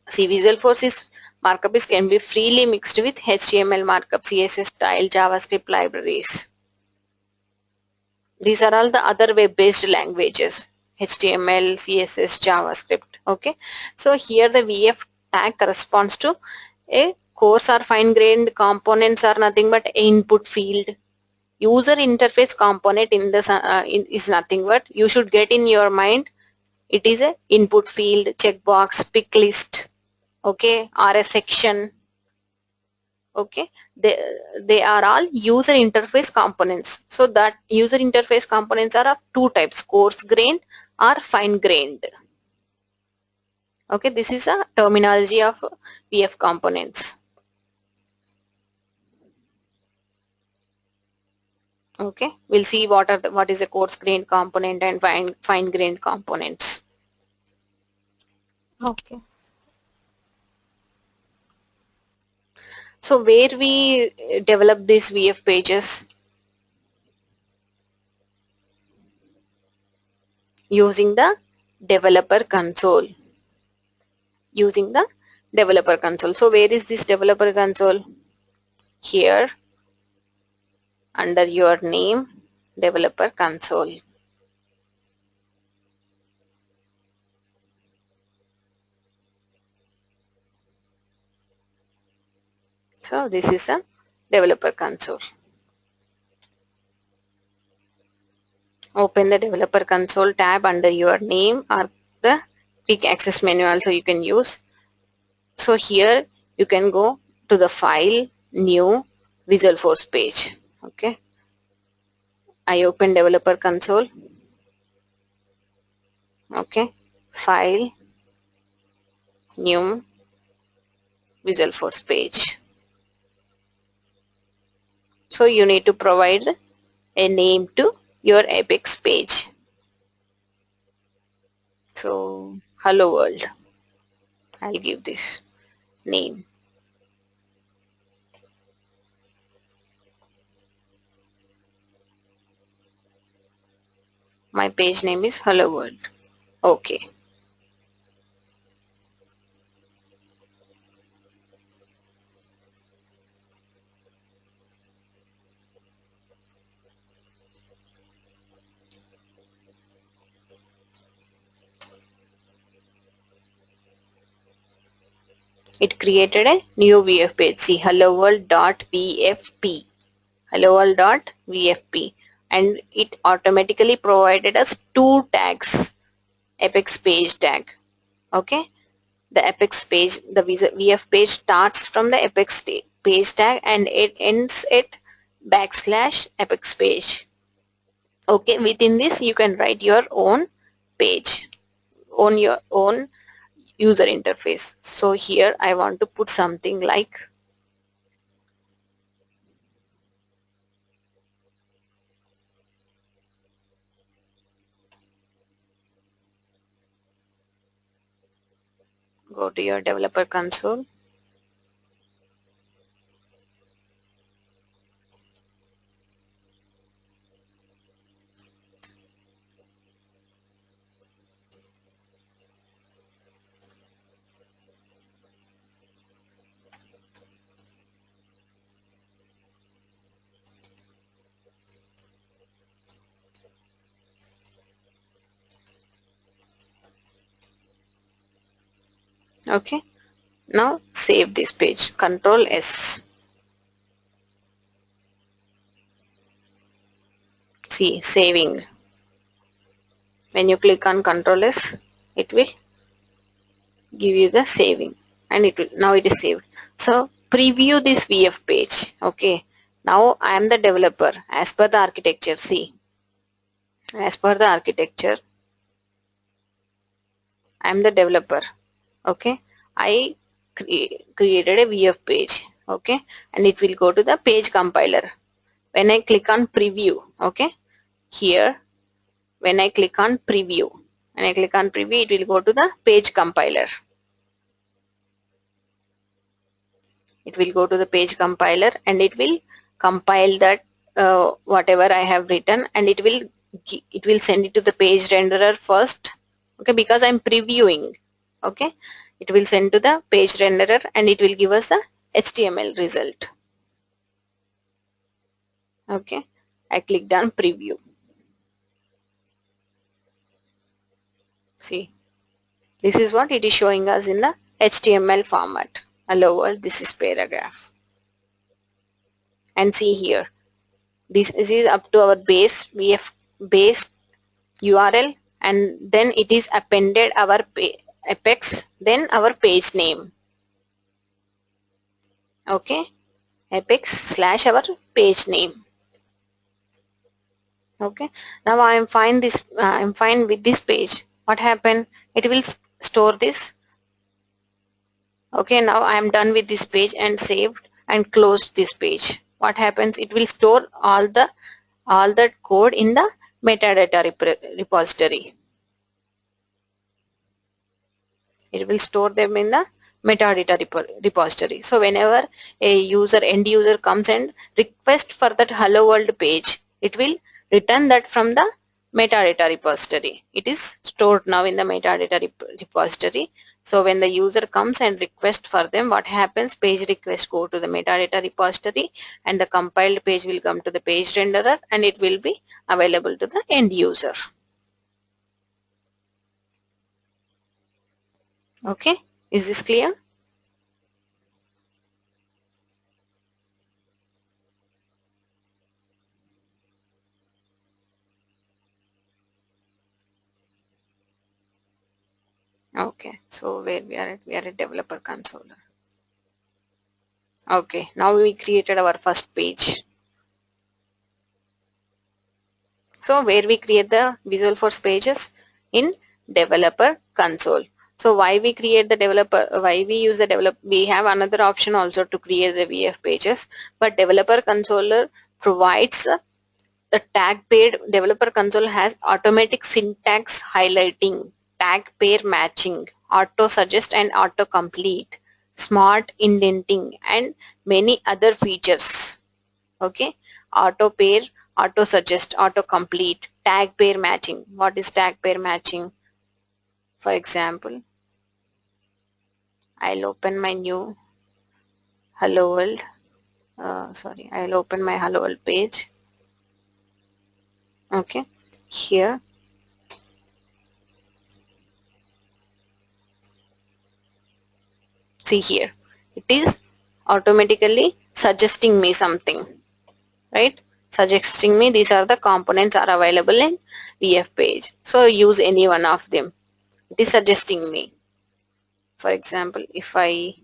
See, Visualforce's markup can be freely mixed with HTML markup, CSS style, JavaScript libraries. These are all the other web-based languages, HTML, CSS, JavaScript. Okay, so here the VF tag corresponds to a coarse or fine-grained components are nothing but input field. User interface component in this is nothing but, you should get in your mind, it is a input field, checkbox, pick list, okay, or a section. Okay, they are all user interface components. So that user interface components are of two types, coarse grained or fine grained. Okay, this is a terminology of VF components. Okay, we'll see what is a coarse grained component and fine grained components. Okay. So where we develop these VF pages? Using the developer console. Using the developer console. So where is this developer console? Here, under your name, developer console. So this is a developer console. Open the developer console tab under your name, or the quick access menu also you can use. So here you can go to the file, new, Visualforce page. Okay, I open developer console. Okay, file, new, Visualforce page. So you need to provide a name to your Apex page. So hello world, I'll give this name. My page name is hello world. Okay. It created a new VF page. See, hello world.vfp. Hello world.vfp. And it automatically provided us two tags. Apex page tag. Okay. The Apex page, the VF page starts from the Apex page tag and it ends at \Apex page. Okay, within this you can write your own page, on your own user interface. So here I want to put something like go to your developer console. Okay, now save this page. Control S. See, saving. When you click on Control S, it will give you the saving, and it will, now it is saved. So preview this VF page. Okay, now I am the developer as per the architecture. See, as per the architecture, I am the developer. Okay, I created a VF page. Okay, and it will go to the page compiler. When I click on preview, okay, here when I click on preview, it will go to the page compiler. It will go to the page compiler and it will compile that whatever I have written, and it will send it to the page renderer first. Okay, because I'm previewing. Okay, it will send to the page renderer and it will give us the HTML result. Okay, I clicked on preview. See, this is what it is showing us in the HTML format. Hello world, this is paragraph. And see here, this is up to our base base URL, and then it is appended our apex, then our page name. Okay, apex slash our page name. Okay, now I am fine with this page. What happened? It will store this. Okay, now I am done with this page and saved and closed this page. What happens? It will store all the code in the metadata repository. It will store them in the metadata repository. So whenever a end user comes and request for that hello world page, it will return that from the metadata repository. It is stored now in the metadata repository. So when the user comes and request for them, what happens? Page request go to the metadata repository, and the compiled page will come to the page renderer, and it will be available to the end user. Okay, is this clear? Okay, so where we are at? We are at developer console. Okay, now we created our first page. So where we create the Visualforce pages? In developer console. So why we create the why we use the we have another option also to create the VF pages, but developer controller provides the tag paired. Developer console has automatic syntax highlighting, tag pair matching, auto suggest and auto complete, smart indenting, and many other features. Okay, auto pair, auto suggest, auto complete, tag pair matching. What is tag pair matching? For example, I'll open my new hello world. I'll open my hello world page. Okay, here see here, it is automatically suggesting me something, right? Suggesting me these are the components are available in VF page, so use any one of them. It is suggesting me. For example, if I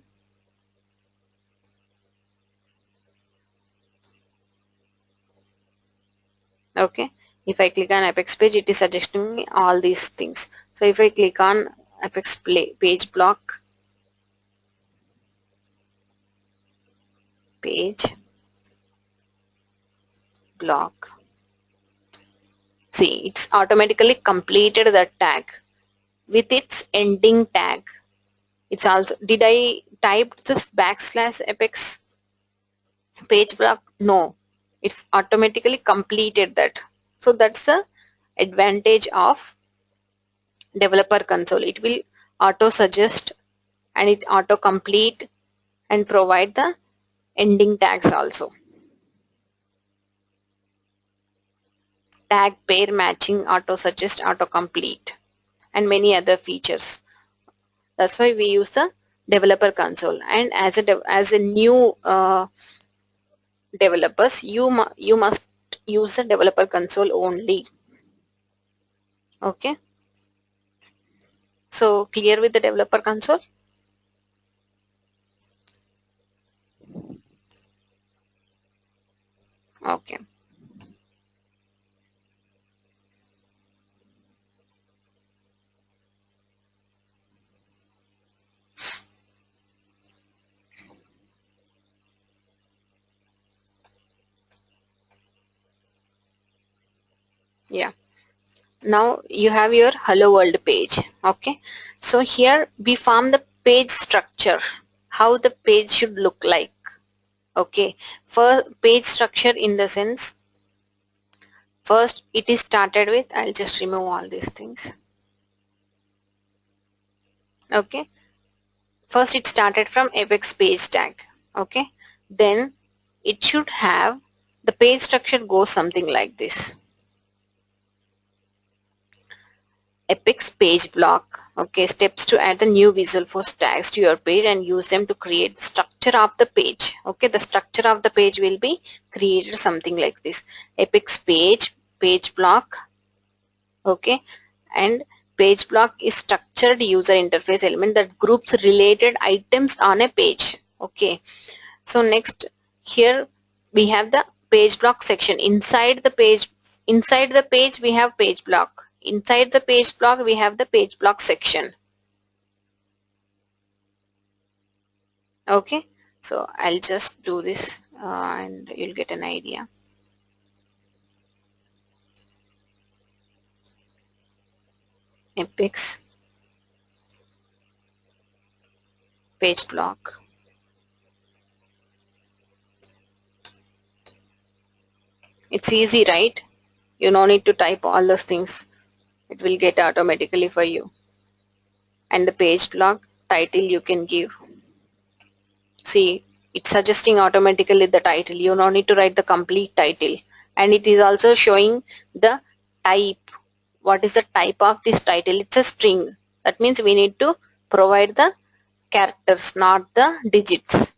okay, if I click on Apex page, it is suggesting me all these things. So if I click on Apex page block, page block, see, it's automatically completed that tag with its ending tag. It's also, did I type this backslash apex page block? No, it's automatically completed that. So that's the advantage of developer console. It will auto suggest and it auto complete and provide the ending tags also. Tag pair matching, auto suggest, auto complete, and many other features. That's why we use the developer console. And as a new developers, you must use the developer console only. Okay, so clear with the developer console? Okay, yeah, now you have your hello world page. Okay, so here we form the page structure, how the page should look like. Okay, for page structure, in the sense, first it is started with, I'll just remove all these things. Okay, first it started from apex page tag. Okay, then it should have, the page structure goes something like this. Apex page block. Okay, steps to add the new visual force tags to your page and use them to create the structure of the page. Okay, the structure of the page will be created something like this. Apex page block. Okay, and page block is structured user interface element that groups related items on a page. Okay, so next here we have the page block section. Inside the page we have page block. Inside the page block we have the page block section. Okay, so I'll just do this and you'll get an idea. Apex page block. It's easy, right? You no need to type all those things. It will get automatically for you. And the page block title you can give. See, it's suggesting automatically the title. You no need to write the complete title. And it is also showing the type. What is the type of this title? It's a string. That means we need to provide the characters, not the digits.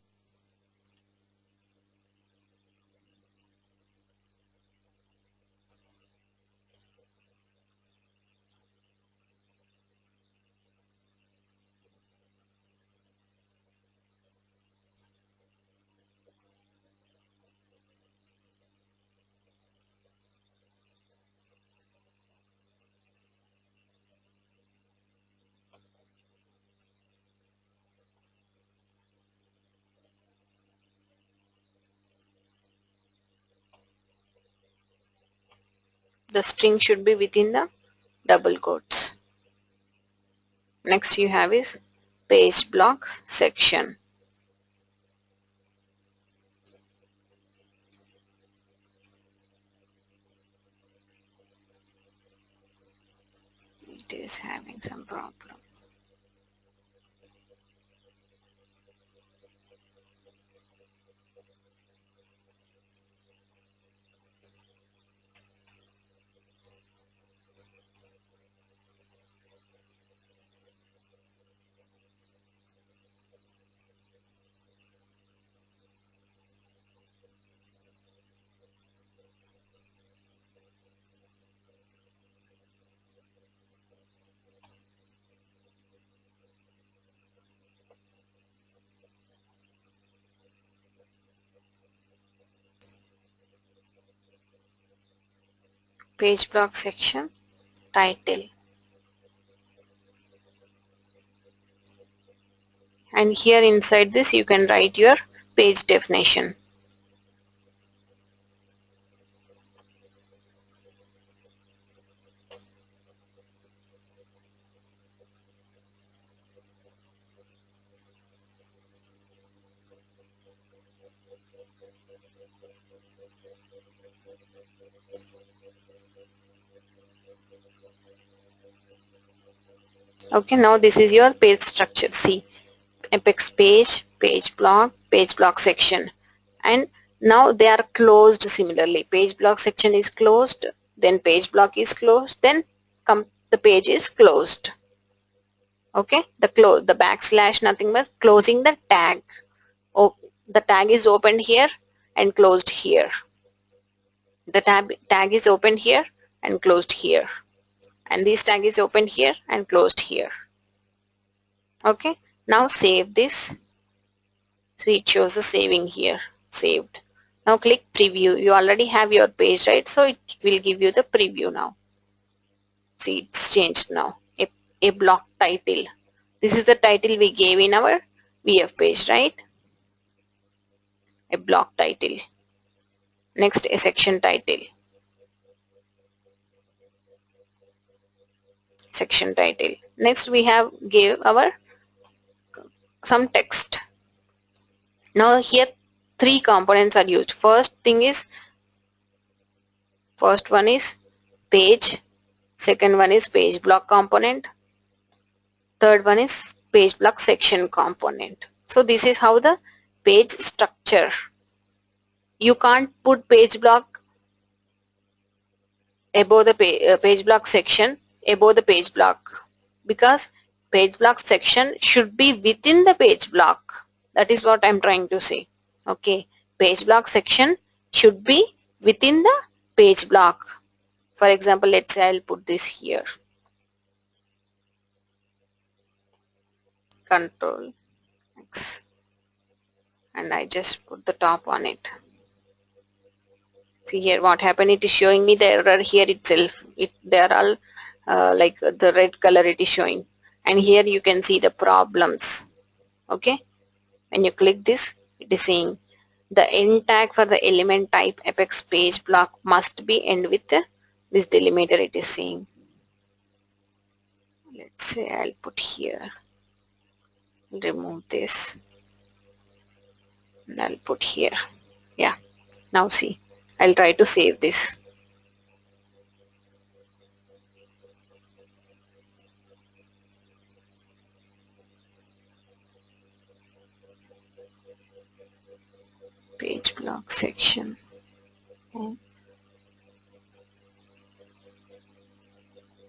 The string should be within the double quotes. Next you have is page block section. It is having some problem. Page block section title. And here inside this you can write your page definition. Okay, now this is your page structure. See, Apex page block section, and now they are closed similarly. Page block section is closed, then page block is closed, then the page is closed. Okay, the backslash nothing but closing the tag. Oh, the tag is opened here and closed here. The tag is opened here and closed here, and this tag is opened here and closed here. Okay, now save this. So it shows the saving here, saved. Now click preview. You already have your page, right? So it will give you the preview now. See, it's changed now. A block title. This is the title we gave in our VF page, right? A block title. Next, a section title. Section title. Next, we have gave our some text. Now here 3 components are used. First one is page. Second one is page block component. Third one is page block section component. So this is how the page structure. You can't put page block above the page block section. above the page block, because page block section should be within the page block. That is what I'm trying to say. Okay, page block section should be within the page block. For example, let's say I'll put this here. Control X, and I just put the top on it. See here what happened, it is showing me the error here itself. They are all like the red color it is showing, and here you can see the problems. Okay, when you click this, it is saying the end tag for the element type apex page block must be end with this delimiter. It is saying, let's say I'll put here, remove this, and I'll put here. Yeah, now see, I'll try to save this. Page block section. Okay.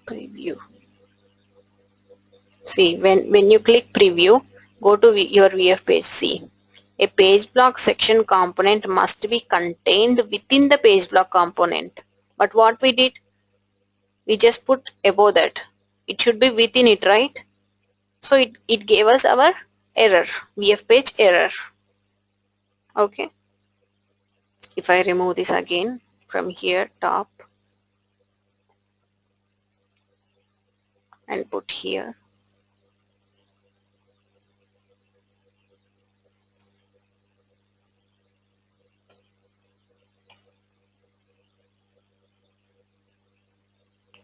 Preview. See, when you click preview, go to your VF page. See, a page block section component must be contained within the page block component. But what we did, we just put above that. It should be within it, right? So it gave us our error, VF page error. Okay. If I remove this again from here, top, and put here.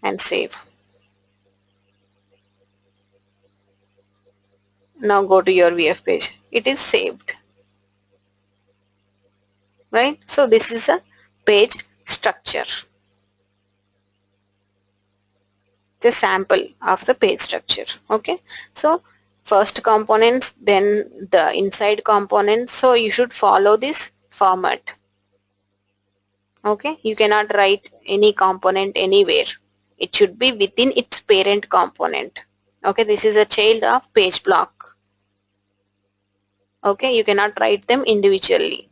And save. Now go to your VF page. It is saved. Right? So this is a page structure. It's a sample of the page structure. Okay. So first components, then the inside components. So you should follow this format. Okay. You cannot write any component anywhere. It should be within its parent component. Okay. This is a child of page block. Okay. You cannot write them individually.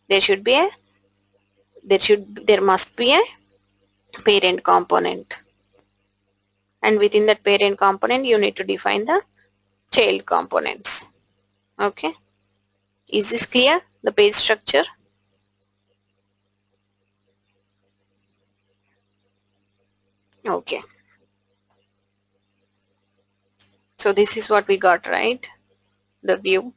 There must be a parent component, and within that parent component you need to define the child components. Okay, is this clear, the page structure? Okay, so this is what we got, right? The view.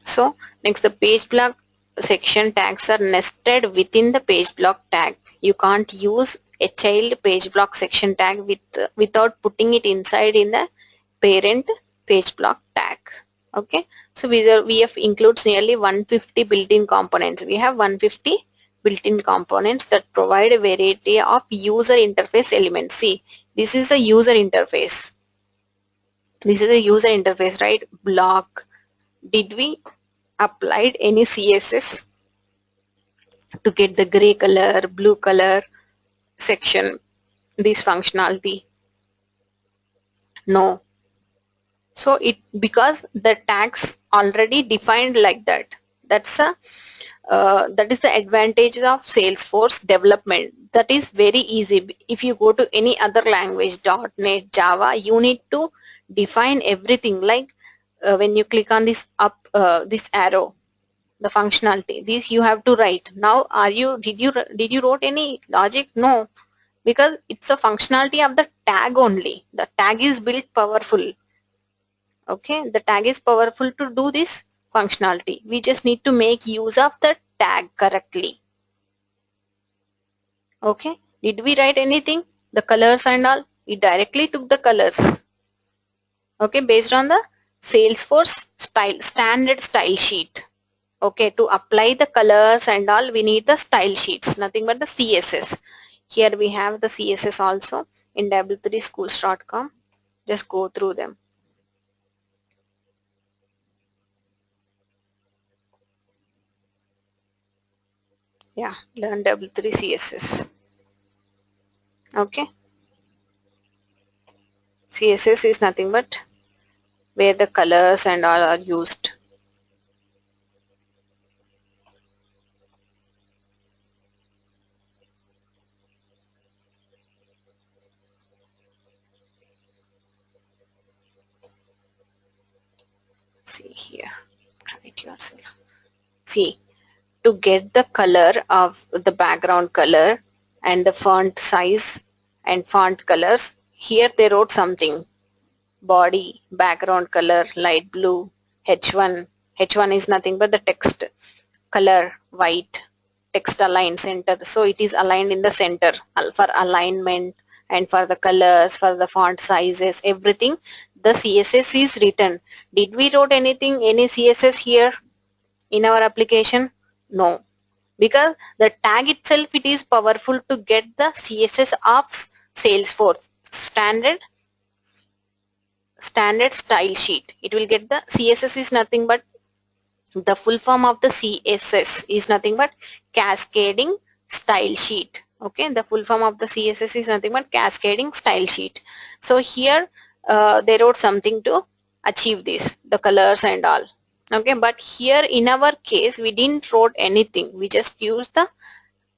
So next, the page block section tags are nested within the page block tag. You can't use a child page block section tag without putting it inside in the parent page block tag. Okay, so VF includes nearly 150 built-in components. We have 150 built-in components that provide a variety of user interface elements. See, this is a user interface. This is a user interface, right? Block. Did we applied any CSS to get the gray color, blue color section, this functionality? No. So because the tags already defined like that. That is the advantage of Salesforce development. That is very easy. If you go to any other language, .NET, Java, you need to define everything. Like when you click on this this arrow, the functionality, this you have to write. Now did you wrote any logic? No, because it's a functionality of the tag only. The tag is built powerful. Okay, the tag is powerful to do this functionality. We just need to make use of the tag correctly. Okay, did we write anything? The colors and all, we directly took the colors. Okay, based on the Salesforce standard style sheet. Okay, to apply the colors and all, we need the style sheets, nothing but the CSS. Here we have the CSS also in w3schools.com. Just go through them. Yeah, learn W3 CSS. Okay, CSS is nothing but where the colors and all are used. See here, try it yourself. See, to get the color of the background color and the font size and font colors, here they wrote something: body background color light blue, h1. H1 is nothing but the text color white, text align center, so it is aligned in the center for alignment. And for the colors, for the font sizes, everything, the CSS is written. Did we wrote anything, any CSS here in our application? No, because the tag itself, it is powerful to get the CSS of Salesforce standard style sheet. It will get the CSS is nothing but the full form of the CSS is nothing but cascading style sheet. Okay, the full form of the CSS is nothing but cascading style sheet. So here they wrote something to achieve this, the colors and all. Okay, but here in our case we didn't wrote anything, we just used the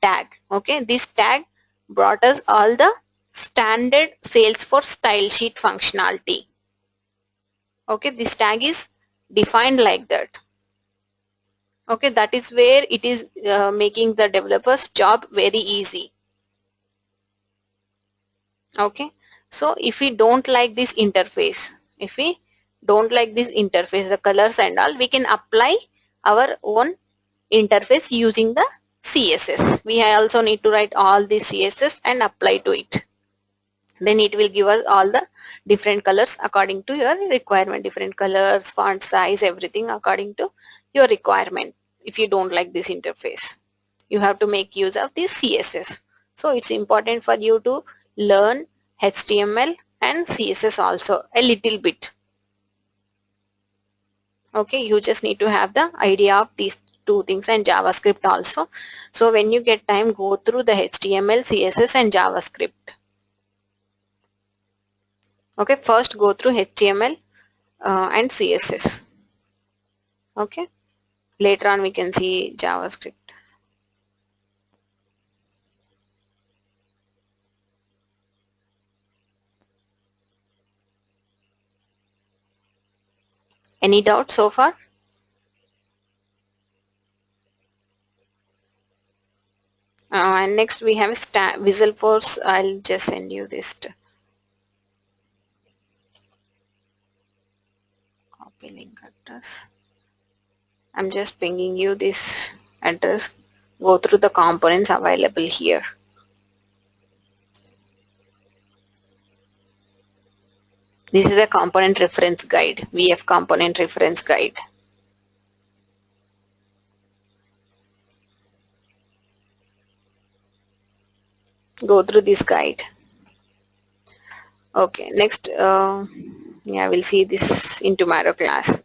tag. Okay, this tag brought us all the standard Salesforce style sheet functionality. Okay, this tag is defined like that. Okay, that is where it is making the developer's job very easy. Okay, so if we don't like this interface, the colors and all, we can apply our own interface using the CSS. We also need to write all the CSS and apply to it. Then it will give us all the different colors according to your requirement, different colors, font size, everything according to your requirement. If you don't like this interface, you have to make use of this CSS. So it's important for you to learn HTML and CSS also a little bit. Okay, you just need to have the idea of these two things, and JavaScript also. So when you get time, go through the HTML, CSS and JavaScript. Okay, first go through HTML and CSS. Okay, later on we can see JavaScript. Any doubt so far? And next we have Visualforce. I'll just send you this. Copy link address. I'm just pinging you this address. Go through the components available here. This is a component reference guide, VF component reference guide. Go through this guide. Okay, next, yeah, we'll see this in tomorrow class.